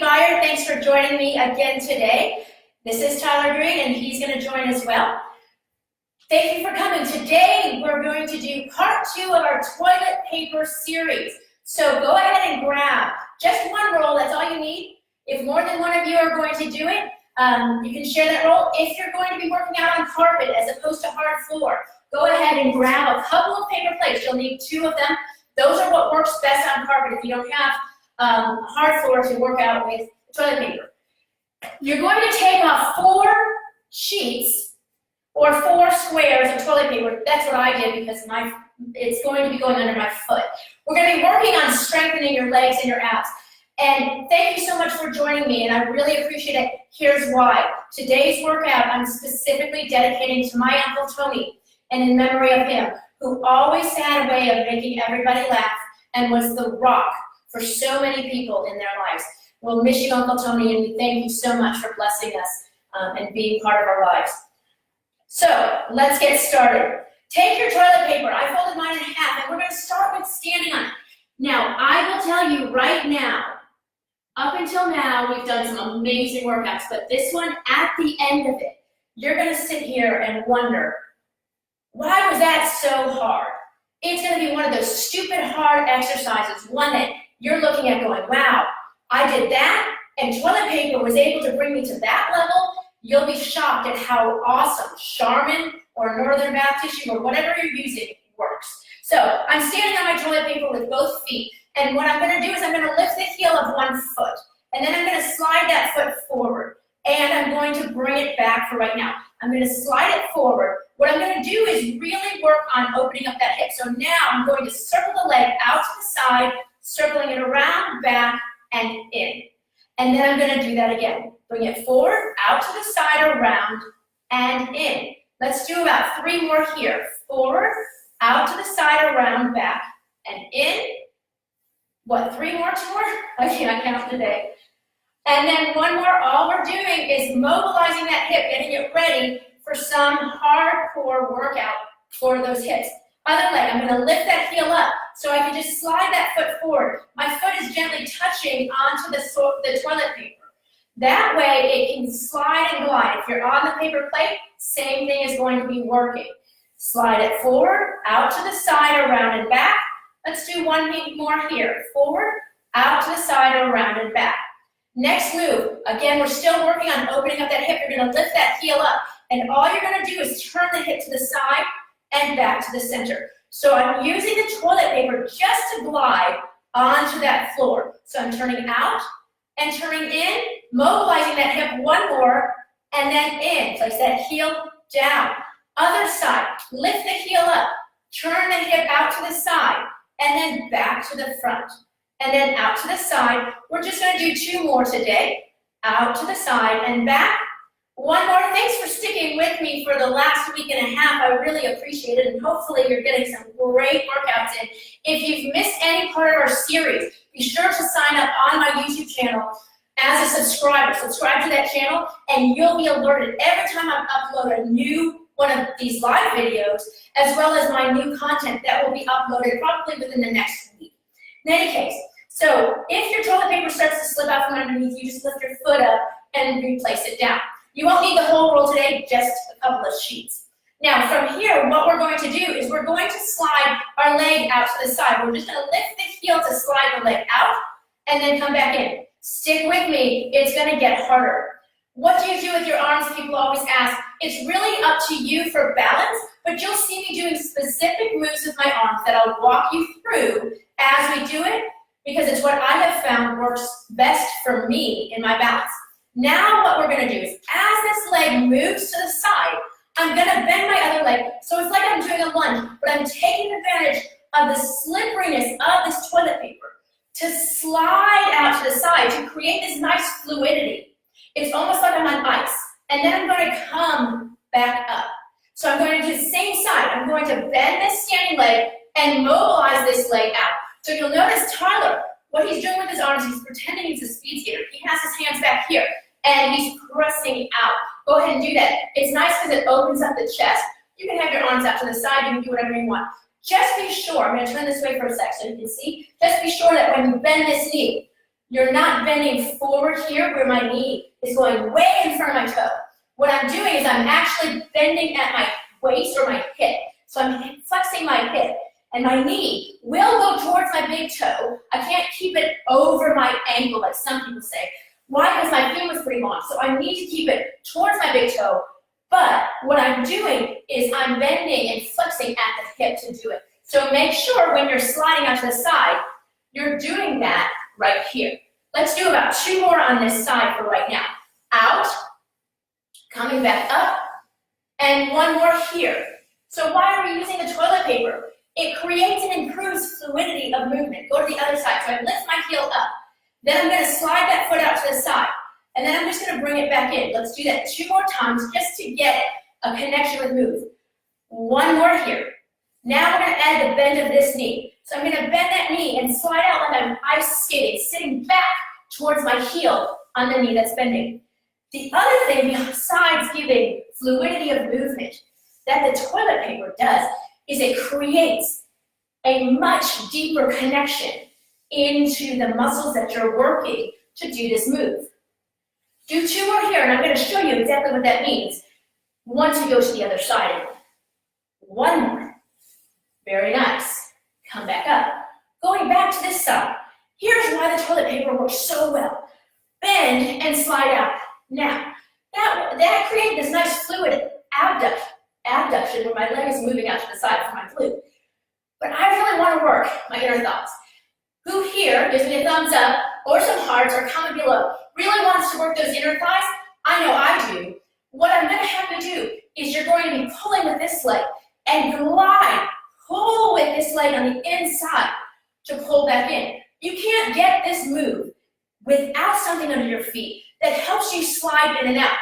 Buyer. Thanks for joining me again today. This is Tyler Green, and he's going to join as well. Thank you for coming. Today, we're going to do part 2 of our toilet paper series. So go ahead and grab just one roll. That's all you need. If more than one of you are going to do it, you can share that roll. If you're going to be working out on carpet as opposed to hard floor, go ahead and grab a couple of paper plates. You'll need 2 of them. Those are what works best on carpet if you don't have hard floor to work out with toilet paper. You're going to take off 4 sheets or 4 squares of toilet paper. That's what I did because it's going to be going under my foot. We're going to be working on strengthening your legs and your abs. And thank you so much for joining me, and I really appreciate it. Here's why. Today's workout I'm specifically dedicating to my Uncle Tony, and in memory of him, who always had a way of making everybody laugh and was the rock for so many people in their lives. We'll miss you, Uncle Tony, and we thank you so much for blessing us and being part of our lives. So let's get started. Take your toilet paper. I folded mine in half, and we're going to start with standing on it. Now, I will tell you right now, up until now, we've done some amazing workouts, but this one, at the end of it, you're going to sit here and wonder, why was that so hard? It's going to be one of those stupid hard exercises, one that you're looking at going, wow, I did that, and toilet paper was able to bring me to that level. You'll be shocked at how awesome Charmin or Northern Bath tissue or whatever you're using works. So I'm standing on my toilet paper with both feet, and what I'm going to do is I'm going to lift the heel of one foot, and then I'm going to slide that foot forward, and I'm going to bring it back for right now. I'm going to slide it forward. What I'm going to do is really work on opening up that hip. So now I'm going to circle the leg out to the side, circling it around, back, and in. And then I'm going to do that again. Bring it forward, out to the side, around, and in. Let's do about 3 more here. Forward, out to the side, around, back, and in. What, 3 more, 2 more? I can't count today. And then 1 more. All we're doing is mobilizing that hip, getting it ready for some hardcore workout for those hips. Other leg, I'm going to lift that heel up so I can just slide that foot forward. My foot is gently touching onto the toilet paper. That way it can slide and glide. If you're on the paper plate, same thing is going to be working. Slide it forward, out to the side, around and back. Let's do 1 more here. Forward, out to the side, around and back. Next move, again, we're still working on opening up that hip. You're going to lift that heel up, and all you're going to do is turn the hip to the side and back to the center. So I'm using the toilet paper just to glide onto that floor. So I'm turning out and turning in, mobilizing that hip 1 more, and then in. Place that heel down. Other side, lift the heel up, turn the hip out to the side, and then back to the front. And then out to the side. We're just going to do 2 more today. Out to the side and back. 1 more. Thanks for sticking with me for the last week and a half. I really appreciate it, and hopefully you're getting some great workouts in. If you've missed any part of our series, be sure to sign up on my YouTube channel as a subscriber. Subscribe to that channel, and you'll be alerted every time I upload a new one of these live videos, as well as my new content that will be uploaded probably within the next week. In any case, so if your toilet paper starts to slip out from underneath, you just lift your foot up and replace it down. You won't need the whole roll today, just a couple of sheets. Now from here, what we're going to do is we're going to slide our leg out to the side. We're just going to lift the heel to slide the leg out and then come back in. Stick with me, it's going to get harder. What do you do with your arms? People always ask. It's really up to you for balance, but you'll see me doing specific moves with my arms that I'll walk you through as we do it, because it's what I have found works best for me in my balance. Now what we're going to do is, as this leg moves to the side, I'm going to bend my other leg, so it's like I'm doing a lunge, but I'm taking advantage of the slipperiness of this toilet paper to slide out to the side to create this nice fluidity. It's almost like I'm on ice. And then I'm going to come back up. So I'm going to do the same side. I'm going to bend this standing leg and mobilize this leg out. So you'll notice Tyler, what he's doing with his arms, he's pretending he's a speed skater. He has his hands back here, and he's pressing out. Go ahead and do that. It's nice because it opens up the chest. You can have your arms out to the side. You can do whatever you want. Just be sure, I'm going to turn this way for a sec so you can see. Just be sure that when you bend this knee, You're not bending forward here where my knee is going way in front of my toe. What I'm doing is I'm actually bending at my waist or my hip. So I'm flexing my hip, and my knee will go towards my big toe. I can't keep it over my ankle like some people say. Why? Because my femur is pretty long, so I need to keep it towards my big toe. But what I'm doing is I'm bending and flexing at the hip to do it. So make sure when you're sliding out to the side, you're doing that right here. Let's do about 2 more on this side for right now. Out, coming back up, and 1 more here. So why are we using the toilet paper? It creates and improves fluidity of movement. Go to the other side. So I lift my heel up. Then I'm going to slide that foot out to the side. And then I'm just going to bring it back in. Let's do that 2 more times just to get a connection with move. 1 more here. Now we're going to add the bend of this knee. So I'm going to bend that knee and slide out like I'm ice skating, sitting back towards my heel on the knee that's bending. The other thing besides giving fluidity of movement that the toilet paper does is it creates a much deeper connection into the muscles that you're working to do this move. Do 2 more here, and I'm going to show you exactly what that means once we go to the other side. 1 more. Very nice. Come back up. Going back to this side. Here's why the toilet paper works so well. Bend and slide out. Now, that created this nice fluid abduction where my leg is moving out to the side from my glute. But I really want to work my inner thighs. Who here gives me a thumbs up or some hearts or comment below really wants to work those inner thighs? I know I do. What I'm going to have to do is you're going to be pulling with this leg and glide, pull with this leg on the inside to pull back in. You can't get this move without something under your feet that helps you slide in and out.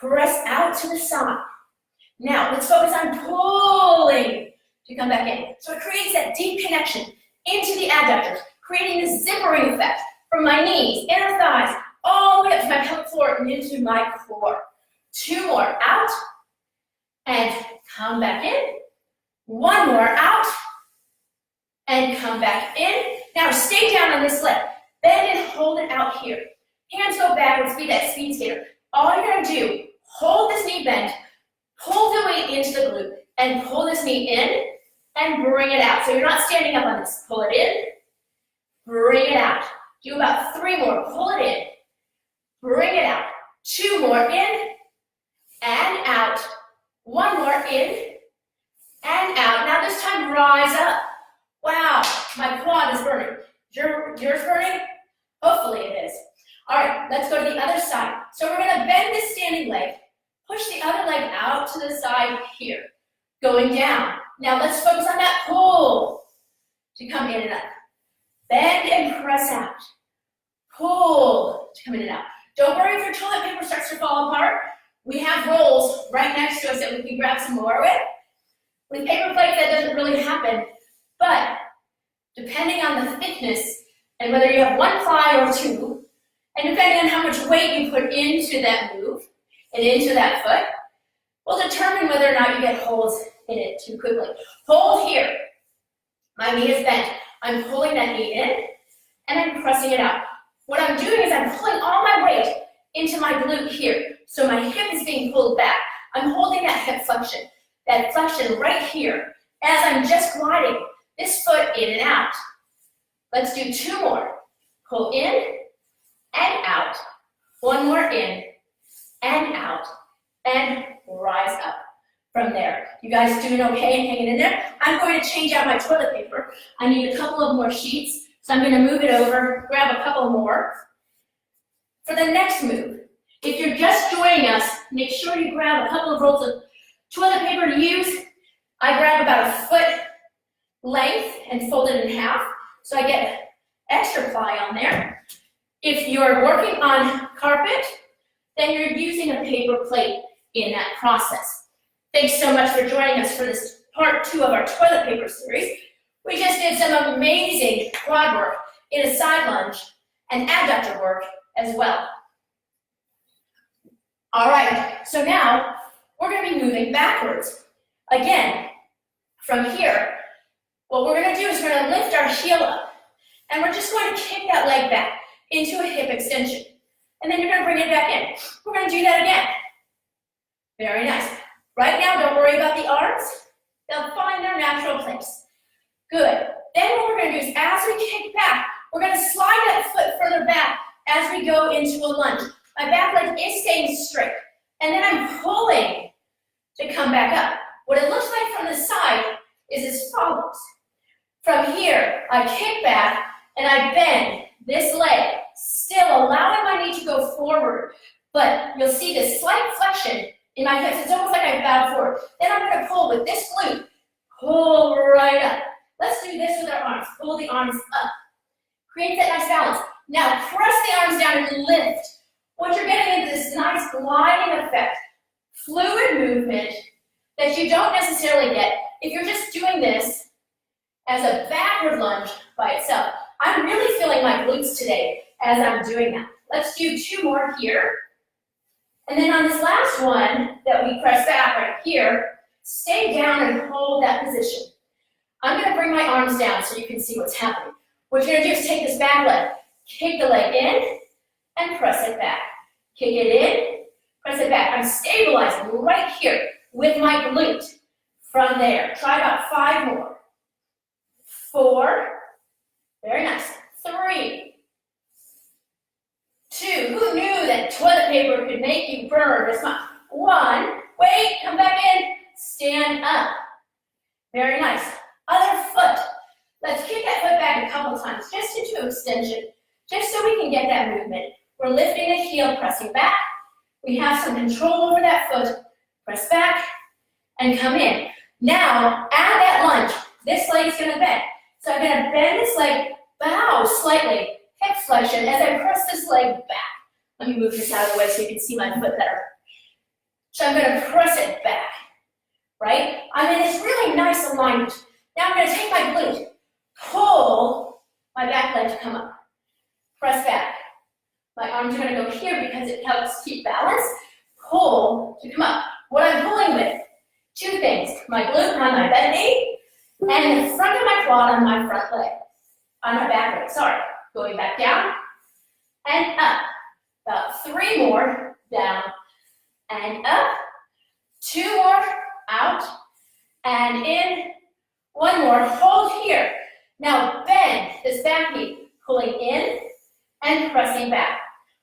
Press out to the side. Now let's focus on pulling to come back in. So it creates that deep connection into the adductors, creating this zippering effect from my knees, inner thighs, all the way up to my pelvic floor and into my core. 2 more, out, and come back in. 1 more, out, and come back in. Now stay down on this leg. Bend and hold it out here. Hands go backwards, be that speed skater. All you're gonna do, hold this knee bent, pull the weight into the glute, and pull this knee in, and bring it out. So you're not standing up on this. Pull it in, bring it out. Do about 3 more. Pull it in, bring it out. 2 more, in, and out. 1 more, in, and out. Now this time, rise up. Wow, my quad is burning. Yours burning? Hopefully it is. All right, let's go to the other side. So we're gonna bend this standing leg, push the other leg out to the side here, going down. Now let's focus on that pull to come in and up. Bend and press out. Pull to come in and out. Don't worry if your toilet paper starts to fall apart. We have rolls right next to us that we can grab some more with. With paper plates, that doesn't really happen, but depending on the thickness and whether you have 1 ply or 2, and depending on how much weight you put into that move and into that foot, will determine whether or not you get holes in it too quickly. Hold here. My knee is bent. I'm pulling that knee in, and I'm pressing it out. What I'm doing is I'm pulling all my weight into my glute here. So my hip is being pulled back. I'm holding that hip flexion right here as I'm just gliding this foot in and out. Let's do 2 more. Pull in and out. 1 more, in and out, and rise up from there. You guys doing okay and hanging in there? I'm going to change out my toilet paper. I need a couple of more sheets, so I'm going to move it over, grab a couple more. For the next move, if you're just joining us, make sure you grab a couple of rolls of toilet paper to use. I grab about a foot length and fold it in half, so I get extra ply on there. If you're working on carpet, then you're using a paper plate in that process. Thanks so much for joining us for this part 2 of our toilet paper series. We just did some amazing quad work in a side lunge and abductor work as well. All right, so now we're going to be moving backwards. Again, from here, what we're going to do is we're going to lift our heel up, and we're just going to kick that leg back. into a hip extension. And then you're gonna bring it back in. We're gonna do that again. Very nice. Right now, don't worry about the arms. They'll find their natural place. Good. Then what we're gonna do is as we kick back, we're gonna slide that foot further back as we go into a lunge. My back leg is staying straight. And then I'm pulling to come back up. What it looks like from the side is as follows. From here, I kick back and I bend this leg, still allowing my knee to go forward. But you'll see this slight flexion in my hips. It's almost like I bow forward. Then I'm gonna pull with this glute. Pull right up. Let's do this with our arms. Pull the arms up. Create that nice balance. Now press the arms down and lift. What you're getting into this nice gliding effect, fluid movement that you don't necessarily get if you're just doing this as a backward lunge by itself. I'm really feeling my glutes today as I'm doing that. Let's do 2 more here. And then on this last one that we press back right here, stay down and hold that position. I'm gonna bring my arms down so you can see what's happening. What you're gonna do is take this back leg, kick the leg in, and press it back. Kick it in, press it back. I'm stabilizing right here with my glute. From there, try about 5 more. 4, very nice. 3, 2, who knew that toilet paper could make you burn this much? 1, wait, come back in, stand up. Very nice. Other foot. Let's kick that foot back a couple times, just into extension, just so we can get that movement. We're lifting the heel, pressing back. We have some control over that foot. Press back and come in. Now, add that lunge. This leg is gonna bend. So I'm gonna bend this leg, bow slightly, hip flexion as I press this leg back. Let me move this out of the way so you can see my foot better. So I'm gonna press it back, right? I'm in this really nice alignment. Now I'm gonna take my glute, pull my back leg to come up, press back. My arms are gonna go here because it helps keep balance. Pull to come up. What I'm pulling with, 2 things. My glute on my bent knee, and the front of my quad on my front leg. On my back leg, sorry. Going back down, and up. About 3 more, down, and up. 2 more, out, and in. 1 more, hold here. Now bend this back knee, pulling in and pressing back.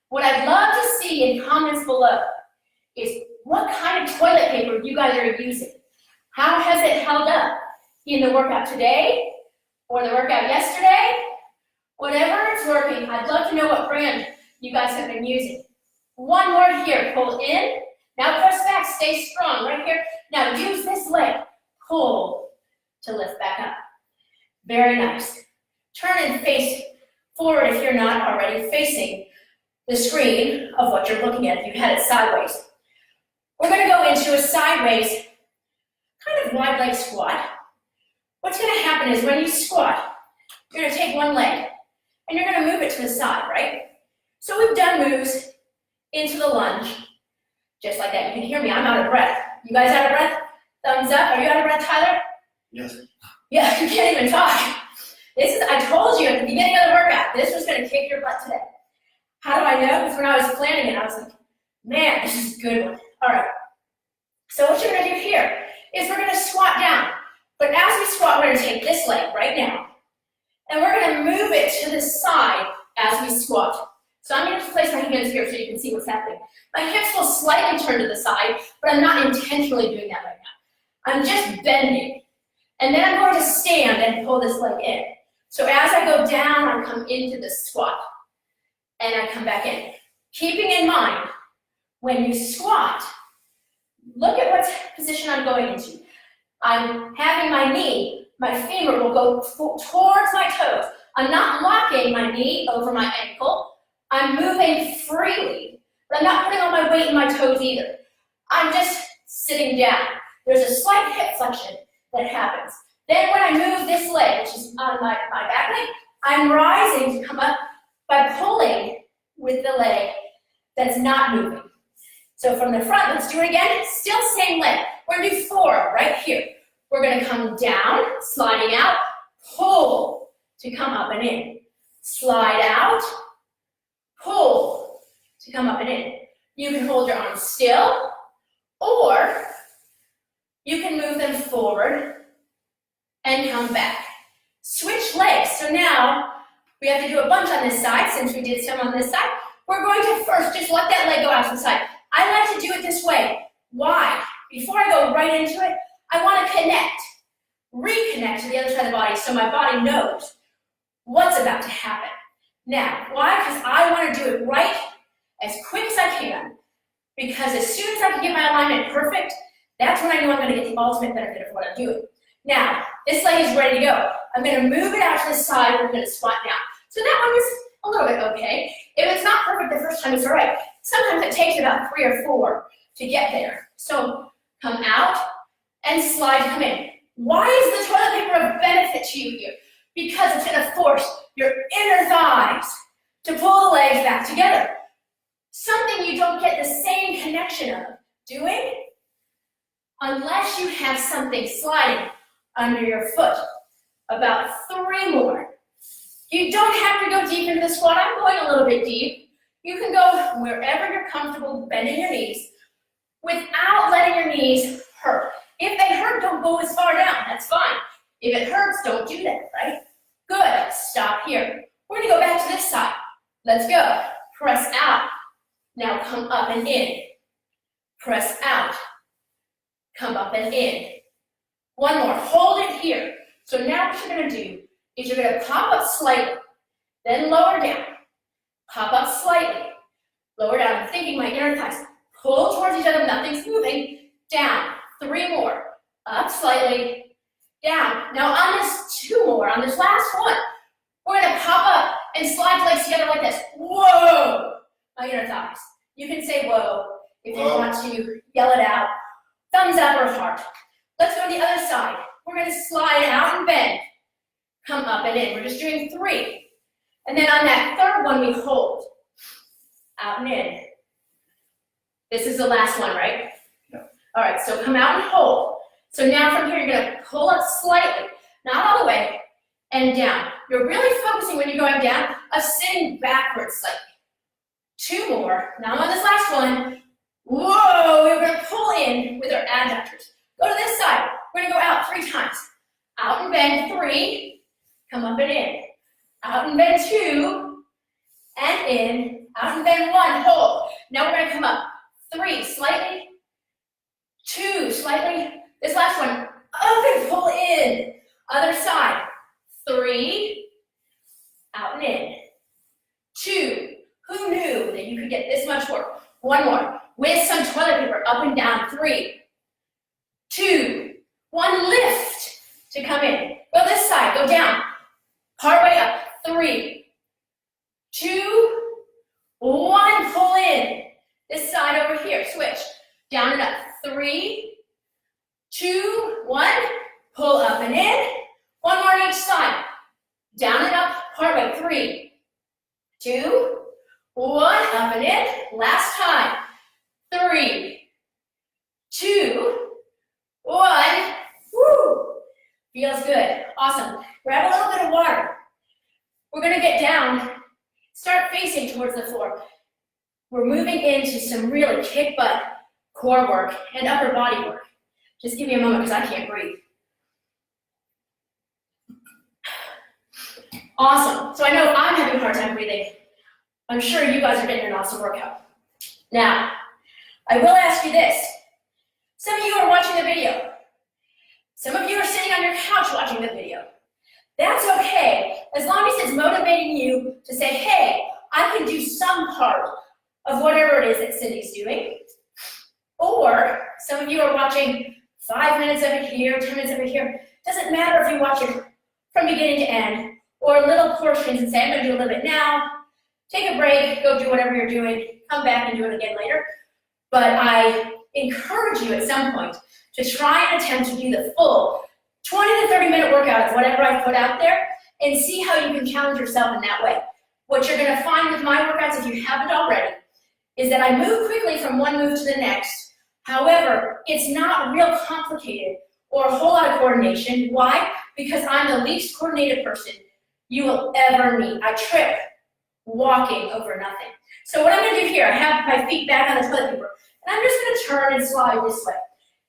What I'd love to see in comments below is what kind of toilet paper you guys are using. How has it held up in the workout today or the workout yesterday? Whatever is working, I'd love to know what brand you guys have been using. 1 more here, pull in. Now press back, stay strong right here. Now use this leg, pull to lift back up. Very nice. Turn and face forward if you're not already facing the screen of what you're looking at, if you had it sideways. We're gonna go into a sideways, kind of wide leg squat. What's gonna happen is when you squat, you're gonna take 1 leg and you're gonna move it to the side, right? So we've done moves into the lunge, just like that. You can hear me, I'm out of breath. You guys out of breath? Thumbs up, are you out of breath, Tyler? Yes. Yeah, you can't even talk. I told you at the beginning of the workout, this was gonna kick your butt today. How do I know? Because when I was planning it, I was like, man, this is a good one. All right, so what you're gonna do here is we're gonna squat down. But as we squat, we're gonna take this leg right now, and we're gonna move it to the side as we squat. So I'm gonna place my hands here so you can see what's happening. My hips will slightly turn to the side, but I'm not intentionally doing that right now. I'm just bending. And then I'm going to stand and pull this leg in. So as I go down, I come into the squat, and I come back in. Keeping in mind, when you squat, look at what position I'm going into. I'm having my knee, my femur will go towards my toes. I'm not locking my knee over my ankle. I'm moving freely, but I'm not putting all my weight in my toes either. I'm just sitting down. There's a slight hip flexion that happens. Then when I move this leg, which is on my back leg, I'm rising to come up by pulling with the leg that's not moving. So from the front, let's do it again. Still same leg. We're gonna do 4 right here. We're gonna come down, sliding out, pull to come up and in. Slide out, to come up and in. You can hold your arms still, or you can move them forward and come back. Switch legs. So now we have to do a bunch on this side since we did some on this side. We're going to first just let that leg go out to the side. I like to do it this way. Why? Before I go right into it, I want to connect, reconnect to the other side of the body so my body knows what's about to happen. Now, why? Because I want to do it right as quick as I can. Because as soon as I can get my alignment perfect, that's when I know I'm going to get the ultimate benefit of what I'm doing. Now, this leg is ready to go. I'm going to move it out to the side. We're going to squat down. So that one is a little bit okay. If it's not perfect the first time, it's all right. Sometimes it takes about 3 or 4 to get there. So come out and slide, come in. Why is the toilet paper of benefit to you here? Because it's going to force your inner thighs to pull the legs back together. Something you don't get the same connection of doing unless you have something sliding under your foot. About 3 more. You don't have to go deep into the squat. I'm going a little bit deep. You can go wherever you're comfortable bending your knees without letting your knees hurt. If they hurt, don't go as far down. That's fine. If it hurts, don't do that, right? Good. Stop here. We're going to go back to this side. Let's go. Press out. Now come up and in. Press out. Come up and in. One more. Hold it here. So now what you're going to do is you're going to pop up slightly, then lower down. Pop up slightly, lower down. I'm thinking my inner thighs. Pull towards each other. Nothing's moving. Down. 3 more. Up slightly. Down. Now on this 2 more, on this last one, we're going to pop up and slide legs together like this. Whoa! My inner thighs. You can say whoa if you want to yell it out. Thumbs up or heart. Let's go to the other side. We're going to slide out and bend. Come up and in. We're just doing 3. And then on that third one, we hold. Out and in. This is the last one, right? No. All right, so come out and hold. So now from here, you're going to pull up slightly, not all the way, and down. You're really focusing when you're going down of sitting backwards slightly. 2 more. Now on this last one, whoa, we're going to pull in with our adductors. Go to this side. We're going to go out 3 times. Out and bend 3. Come up and in. Out and bend 2. And in. Out and bend 1. Hold. Now we're going to come up. 3 slightly. 2 slightly. This last one. Up and pull in. Other side. 3. Out and in. 2. Who knew that you could get this much work? 1 more. With some toilet paper. Up and down. 3. 2. 1. Lift to come in. Go this side. Go down. Part way up. 3. 2. 1. Pull in. This side over here. Switch. Down and up. 3. 2. 1. Pull up and in. 1 more on each side. Down and up. Part way. 3. 2. 1. Up and in. Last time. 3. 2. 1. Woo! Feels good. Awesome. Grab a little bit of water. We're going to get down. Start facing towards the floor. We're moving into some really kick butt core work and upper body work. Just give me a moment because I can't breathe. Awesome. So I know I'm having a hard time breathing. I'm sure you guys are getting an awesome workout. Now, I will ask you this. Some of you are watching the video. Some of you are sitting on your couch watching the video. That's okay, as long as it's motivating you to say, hey, I can do some part of whatever it is that Cindy's doing. Or some of you are watching 5 minutes of it here, 10 minutes of it here. Doesn't matter if you watch it from beginning to end, or little portions and say, I'm going to do a little bit now, take a break, go do whatever you're doing, come back and do it again later. But I encourage you at some point to try and attempt to do the full 20 to 30 minute workout of whatever I put out there and see how you can challenge yourself in that way. What you're going to find with my workouts, if you haven't already, is that I move quickly from one move to the next. However, it's not real complicated or a whole lot of coordination. Why? Because I'm the least coordinated person you will ever meet. I trip walking over nothing. So what I'm gonna do here, I have my feet back on the toilet paper, and I'm just gonna turn and slide this way.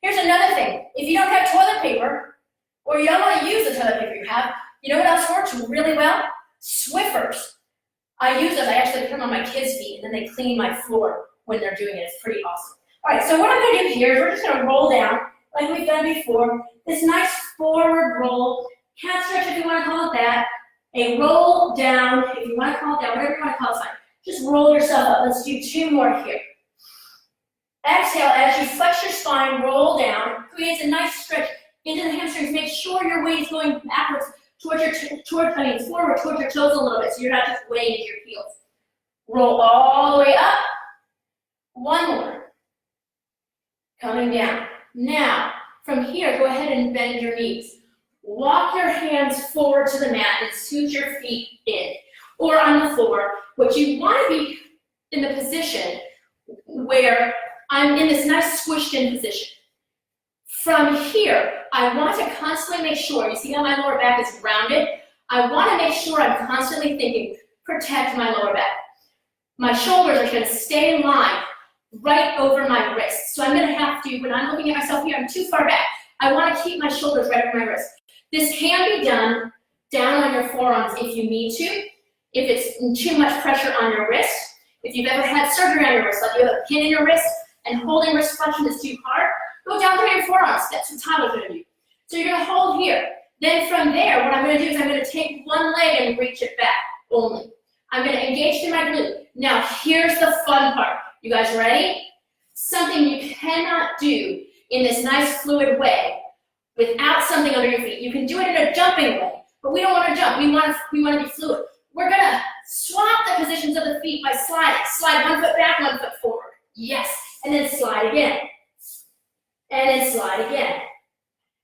Here's another thing. If you don't have toilet paper, or you don't want to use the toilet paper you have, you know what else works really well? Swiffers. I use those. I actually put them on my kids' feet, and then they clean my floor when they're doing it. It's pretty awesome. All right, so what I'm going to do here is we're just going to roll down like we've done before. This nice forward roll. Cat stretch if you want to call it that. A roll down if you want to call it that. Whatever you want to call it, fine. Just roll yourself up. Let's do 2 more here. Exhale as you flex your spine, roll down. Creates a nice stretch into the hamstrings. Make sure your weight is going backwards towards forward towards your toes a little bit, so you're not just way into your heels. Roll all the way up. 1 more. Coming down. Now, from here, go ahead and bend your knees. Walk your hands forward to the mat and scoot your feet in, or on the floor. What you want to be in the position where I'm in this nice squished in position. From here, I want to constantly make sure, you see how my lower back is rounded? I want to make sure I'm constantly thinking, protect my lower back. My shoulders are going to stay in line right over my wrists. So I'm going to have to, when I'm looking at myself here, I'm too far back. I want to keep my shoulders right over my wrists. This can be done down on your forearms if you need to, if it's too much pressure on your wrist. If you've ever had surgery on your wrist, like you have a pin in your wrist and holding wrist flexion is too hard, go down through your forearms. That's what Tyler's going to do. So you're going to hold here. Then from there, what I'm going to do is I'm going to take one leg and reach it back only. I'm going to engage through my glute. Now, here's the fun part. You guys ready? Something you cannot do in this nice fluid way without something under your feet. You can do it in a jumping way, but we don't want to jump. We want to be fluid. We're going to swap the positions of the feet by sliding. Slide 1 foot back, 1 foot forward. Yes. And then slide again. And then slide again.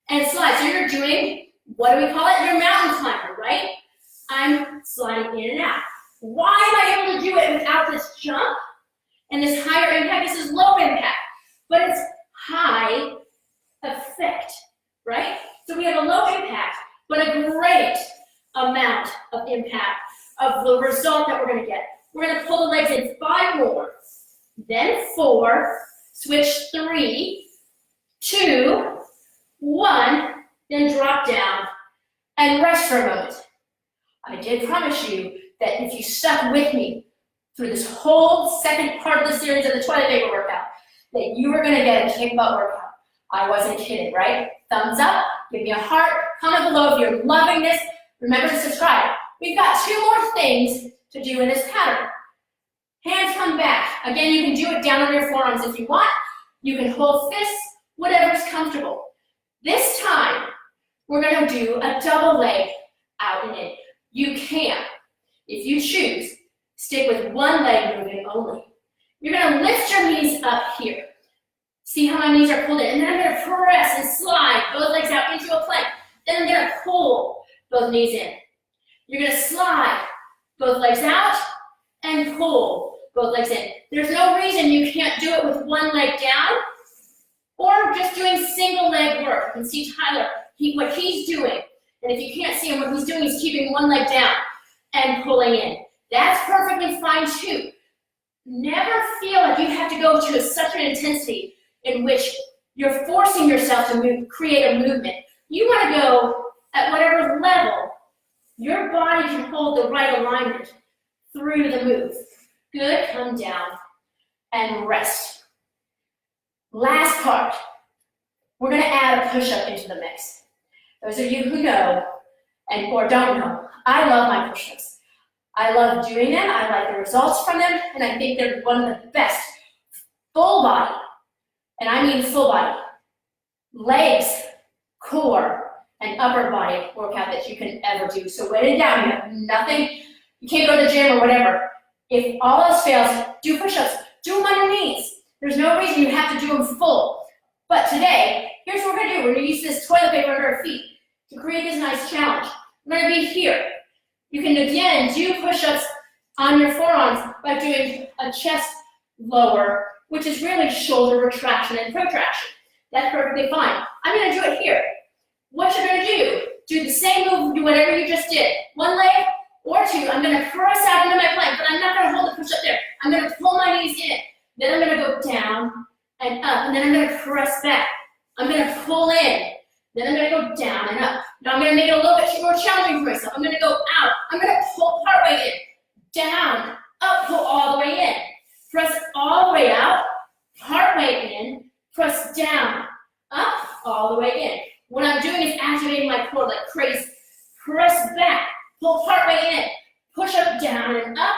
And slide. So you're doing, what do we call it? Your mountain climber, right? I'm sliding in and out. Why am I able to do it without this jump and this higher impact? This is low impact, but it's high effect, right? So we have a low impact, but a great amount of impact of the result that we're going to get. We're going to pull the legs in 5 more, then 4, switch 3, 2, 1, then drop down and rest for a moment. I did promise you that if you stuck with me through this whole second part of the series of the toilet paper workout, that you were going to get a kick butt workout. I wasn't kidding, right? Thumbs up, give me a heart, comment below if you're loving this. Remember to subscribe. We've got 2 more things to do in this pattern. Hands come back. Again, you can do it down on your forearms if you want. You can hold fists, whatever's comfortable. This time, we're going to do a double leg out and in. You can, if you choose, stick with 1 leg moving only. You're going to lift your knees up here. See how my knees are pulled in? And then I'm going to press and slide both legs out into a plank. Then I'm going to pull both knees in. You're going to slide both legs out and pull both legs in. There's no reason you can't do it with 1 leg down or just doing single leg work. You can see Tyler, what he's doing. And if you can't see him, what he's doing is keeping 1 leg down and pulling in. That's perfectly fine too. Never feel like you have to go to such an intensity in which you're forcing yourself to create a movement. You want to go at whatever level your body can hold the right alignment through the move. Good, come down and rest. Last part, we're going to add a push-up into the mix. Those of you who know or don't know, I love my push-ups. I love doing them, I like the results from them, and I think they're one of the best full body, and I mean full body, legs, core, and upper body workout that you can ever do. So when in doubt, you have nothing, you can't go to the gym or whatever. If all else fails, do push-ups, do them on your knees. There's no reason you have to do them full. But today, here's what we're going to do. We're going to use this toilet paper under our feet to create this nice challenge. We're going to be here. You can, again, do push-ups on your forearms by doing a chest lower, which is really shoulder retraction and protraction. That's perfectly fine. I'm going to do it here. What you're going to do the same move, do whatever you just did. 1 leg or two. I'm gonna press out into my plank, but I'm not gonna hold the push up there. I'm gonna pull my knees in. Then I'm gonna go down and up, and then I'm gonna press back. I'm gonna pull in. Then I'm gonna go down and up. Now I'm gonna make it a little bit more challenging for myself. I'm gonna go out. I'm gonna pull partway in, down, up, pull all the way in. Press all the way out, partway in, press down, up, all the way in. What I'm doing is activating my core like crazy. Press back, pull partway in, push up, down, and up,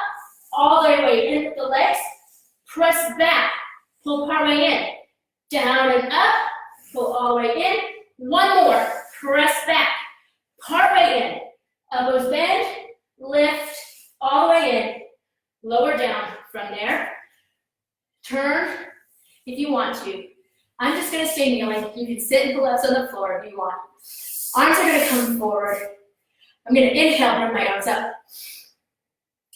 all the way in with the legs. Press back, pull partway in, down and up, pull all the way in. One more, press back, partway in, elbows bend, lift, all the way in, lower down from there. Turn if you want to. I'm just gonna stay kneeling. You can sit and pull ups on the floor if you want. Arms are gonna come forward. I'm gonna inhale, bring my arms up.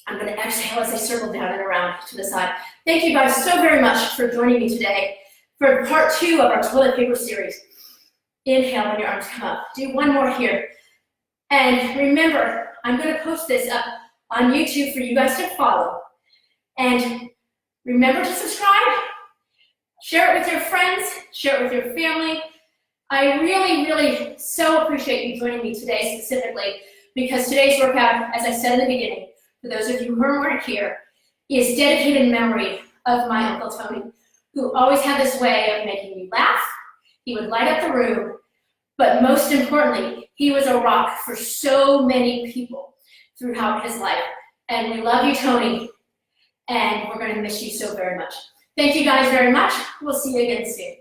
I'm gonna exhale as I circle down and around to the side. Thank you guys so very much for joining me today for part 2 of our toilet paper series. Inhale when your arms come up. Do one more here. And remember, I'm gonna post this up on YouTube for you guys to follow. And remember to subscribe, share it with your friends, share it with your family. I really, really so appreciate you joining me today specifically, because today's workout, as I said in the beginning, for those of you who weren't here, is dedicated in memory of my Uncle Tony, who always had this way of making me laugh. He would light up the room, but most importantly, he was a rock for so many people throughout his life. And we love you, Tony, and we're going to miss you so very much. Thank you guys very much. We'll see you again soon.